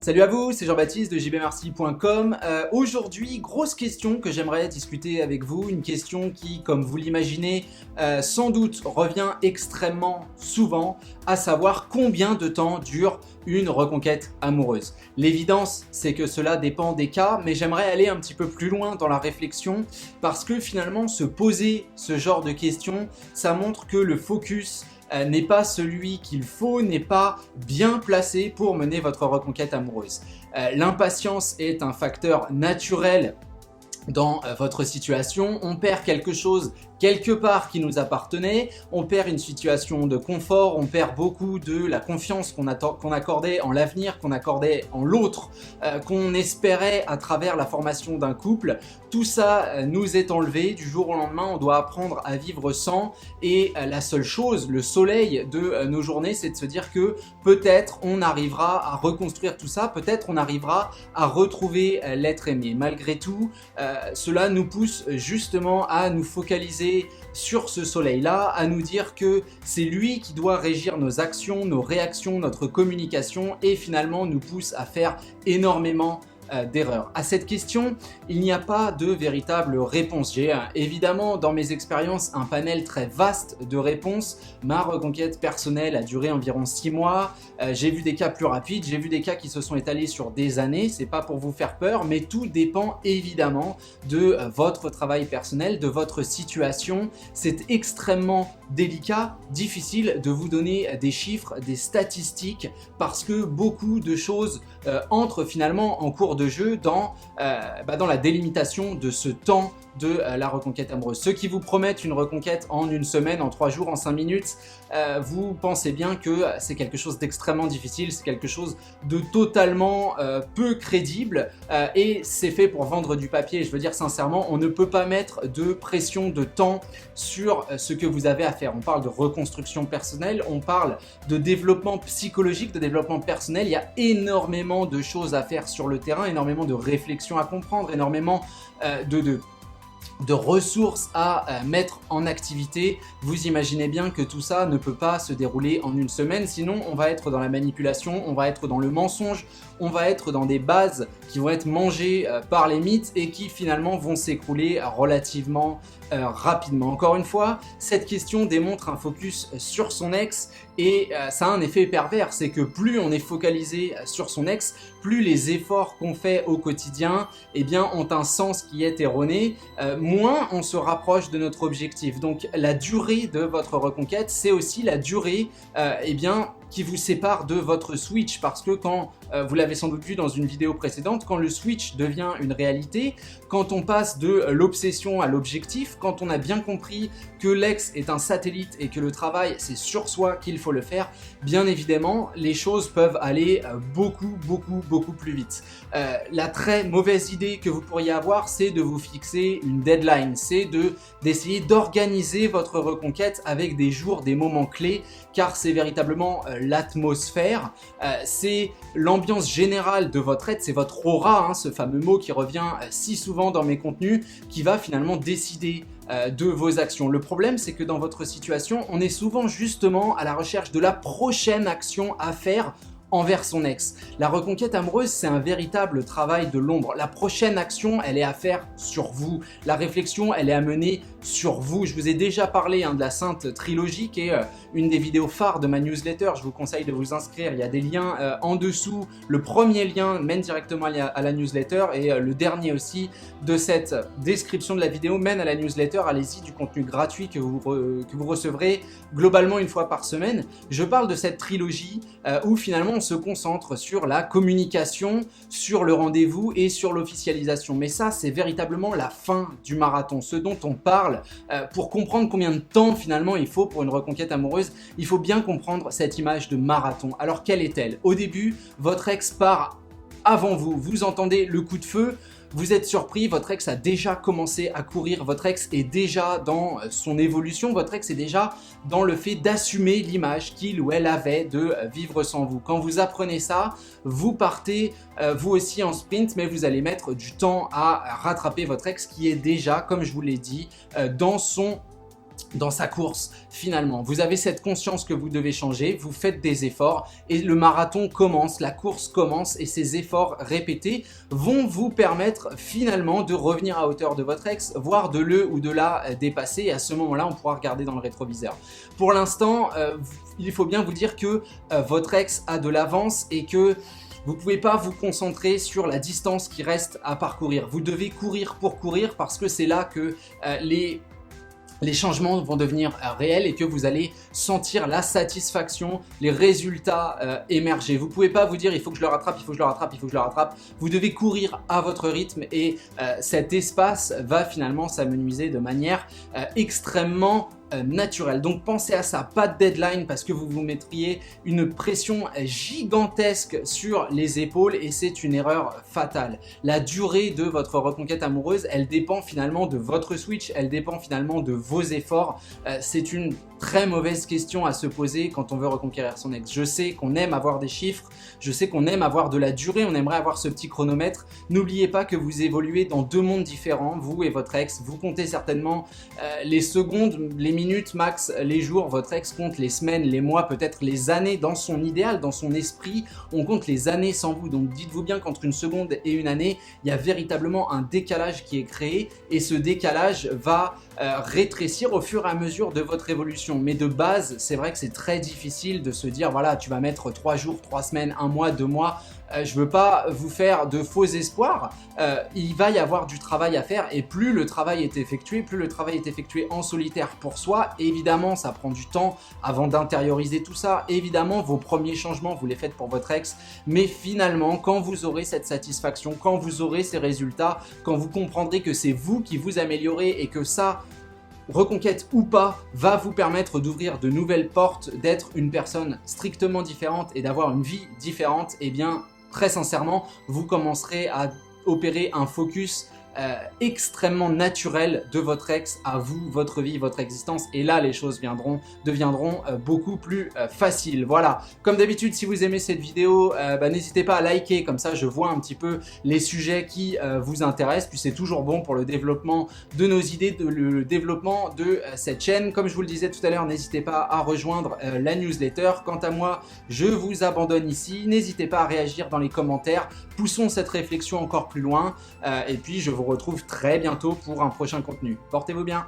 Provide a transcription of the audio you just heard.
Salut à vous, c'est Jean-Baptiste de jbmercy.com. Aujourd'hui, grosse question que j'aimerais discuter avec vous, une question qui, comme vous l'imaginez, sans doute revient extrêmement souvent, à savoir combien de temps dure une reconquête amoureuse. L'évidence, c'est que cela dépend des cas, mais j'aimerais aller un petit peu plus loin dans la réflexion parce que finalement, se poser ce genre de questions, ça montre que le focus n'est pas celui qu'il faut, n'est pas bien placé pour mener votre reconquête amoureuse. L'impatience est un facteur naturel dans votre situation. On perd quelque chose quelque part qui nous appartenait, on perd une situation de confort, on perd beaucoup de la confiance qu'on accordait en l'avenir, qu'on accordait en l'autre, qu'on espérait à travers la formation d'un couple. Tout ça nous est enlevé du jour au lendemain, on doit apprendre à vivre sans, et la seule chose, le soleil de nos journées, c'est de se dire que peut-être on arrivera à reconstruire tout ça, peut-être on arrivera à retrouver l'être aimé. Malgré tout, cela nous pousse justement à nous focaliser sur ce soleil-là, à nous dire que c'est lui qui doit régir nos actions, nos réactions, notre communication et finalement nous pousse à faire énormément d'erreurs. À cette question, il n'y a pas de véritable réponse. J'ai évidemment dans mes expériences un panel très vaste de réponses. Ma reconquête personnelle a duré environ 6 mois. J'ai vu des cas plus rapides, j'ai vu des cas qui se sont étalés sur des années. C'est pas pour vous faire peur, mais tout dépend évidemment de votre travail personnel, de votre situation. C'est extrêmement délicat, difficile de vous donner des chiffres, des statistiques, parce que beaucoup de choses entrent finalement en cours de jeu dans la délimitation de ce temps de la reconquête amoureuse. Ceux qui vous promettent une reconquête en une semaine, en 3 jours, en 5 minutes, vous pensez bien que c'est quelque chose d'extrêmement difficile, c'est quelque chose de totalement peu crédible et c'est fait pour vendre du papier. Je veux dire sincèrement, on ne peut pas mettre de pression de temps sur ce que vous avez à faire. On parle de reconstruction personnelle, on parle de développement psychologique, de développement personnel. Il y a énormément de choses à faire sur le terrain, énormément de réflexions à comprendre, énormément de ressources à mettre en activité. Vous imaginez bien que tout ça ne peut pas se dérouler en une semaine, sinon on va être dans la manipulation, on va être dans le mensonge, on va être dans des bases qui vont être mangées par les mythes et qui finalement vont s'écrouler relativement rapidement. Encore une fois, cette question démontre un focus sur son ex et ça a un effet pervers, c'est que plus on est focalisé sur son ex, plus les efforts qu'on fait au quotidien ont un sens qui est erroné, moins on se rapproche de notre objectif. Donc la durée de votre reconquête, c'est aussi la durée qui vous sépare de votre switch, parce que quand, vous l'avez sans doute vu dans une vidéo précédente, quand le switch devient une réalité, quand on passe de l'obsession à l'objectif, quand on a bien compris que l'ex est un satellite et que le travail c'est sur soi qu'il faut le faire, bien évidemment les choses peuvent aller beaucoup plus vite. La très mauvaise idée que vous pourriez avoir, c'est de vous fixer une deadline, c'est d'essayer d'organiser votre reconquête avec des jours, des moments clés, car c'est véritablement l'atmosphère, c'est l'ambiance générale de votre être, c'est votre aura, ce fameux mot qui revient si souvent dans mes contenus, qui va finalement décider de vos actions. Le problème, c'est que dans votre situation, on est souvent justement à la recherche de la prochaine action à faire envers son ex. La reconquête amoureuse, c'est un véritable travail de l'ombre. La prochaine action, elle est à faire sur vous. La réflexion, elle est à mener sur vous. Je vous ai déjà parlé de la Sainte Trilogie, qui est une des vidéos phares de ma newsletter. Je vous conseille de vous inscrire. Il y a des liens en dessous. Le premier lien mène directement à la newsletter et le dernier aussi de cette description de la vidéo mène à la newsletter. Allez-y, du contenu gratuit que vous recevrez globalement une fois par semaine. Je parle de cette trilogie où finalement on se concentre sur la communication, sur le rendez-vous et sur l'officialisation. Mais ça, c'est véritablement la fin du marathon. Ce dont on parle, pour comprendre combien de temps finalement il faut pour une reconquête amoureuse, il faut bien comprendre cette image de marathon. Alors quelle est-elle? Au début, votre ex part avant vous. Vous entendez le coup de feu. Vous êtes surpris, votre ex a déjà commencé à courir, votre ex est déjà dans son évolution, votre ex est déjà dans le fait d'assumer l'image qu'il ou elle avait de vivre sans vous. Quand vous apprenez ça, vous partez vous aussi en sprint, mais vous allez mettre du temps à rattraper votre ex qui est déjà, comme je vous l'ai dit, dans son dans sa course finalement. Vous avez cette conscience que vous devez changer, vous faites des efforts et le marathon commence, la course commence et ces efforts répétés vont vous permettre finalement de revenir à hauteur de votre ex, voire de le ou de la dépasser et à ce moment-là on pourra regarder dans le rétroviseur. Pour l'instant, il faut bien vous dire que votre ex a de l'avance et que vous ne pouvez pas vous concentrer sur la distance qui reste à parcourir. Vous devez courir pour courir parce que c'est là que les changements vont devenir réels et que vous allez sentir la satisfaction, les résultats émerger. Vous ne pouvez pas vous dire il faut que je le rattrape, il faut que je le rattrape, il faut que je le rattrape. Vous devez courir à votre rythme et cet espace va finalement s'amenuiser de manière extrêmement naturel. Donc pensez à ça, pas de deadline parce que vous vous mettriez une pression gigantesque sur les épaules et c'est une erreur fatale. La durée de votre reconquête amoureuse, elle dépend finalement de votre switch, elle dépend finalement de vos efforts. C'est une très mauvaise question à se poser quand on veut reconquérir son ex. Je sais qu'on aime avoir des chiffres, je sais qu'on aime avoir de la durée, on aimerait avoir ce petit chronomètre. N'oubliez pas que vous évoluez dans deux mondes différents, vous et votre ex. Vous comptez certainement les secondes, les minutes max, les jours. Votre ex compte les semaines, les mois, peut-être les années dans son idéal, dans son esprit. On compte les années sans vous. Donc dites-vous bien qu'entre une seconde et une année, il y a véritablement un décalage qui est créé et ce décalage va rétrécir au fur et à mesure de votre évolution. Mais de base, c'est vrai que c'est très difficile de se dire voilà, tu vas mettre 3 jours, 3 semaines, 1 mois, 2 mois. Je veux pas vous faire de faux espoirs. Il va y avoir du travail à faire et plus le travail est effectué, en solitaire pour soi, évidemment ça prend du temps avant d'intérioriser tout ça. Évidemment vos premiers changements vous les faites pour votre ex, mais finalement quand vous aurez cette satisfaction, quand vous aurez ces résultats, quand vous comprendrez que c'est vous qui vous améliorez et que ça, reconquête ou pas, va vous permettre d'ouvrir de nouvelles portes, d'être une personne strictement différente et d'avoir une vie différente, et bien très sincèrement, vous commencerez à opérer un focus extrêmement naturel de votre ex à vous, votre vie, votre existence, et là les choses deviendront beaucoup plus faciles. Voilà, comme d'habitude, si vous aimez cette vidéo, n'hésitez pas à liker, comme ça je vois un petit peu les sujets qui vous intéressent, puis c'est toujours bon pour le développement de nos idées, le développement de cette chaîne. Comme je vous le disais tout à l'heure, n'hésitez pas à rejoindre la newsletter. Quant à moi, je vous abandonne ici, n'hésitez pas à réagir dans les commentaires, poussons cette réflexion encore plus loin, et puis je vous retrouve très bientôt pour un prochain contenu. Portez-vous bien.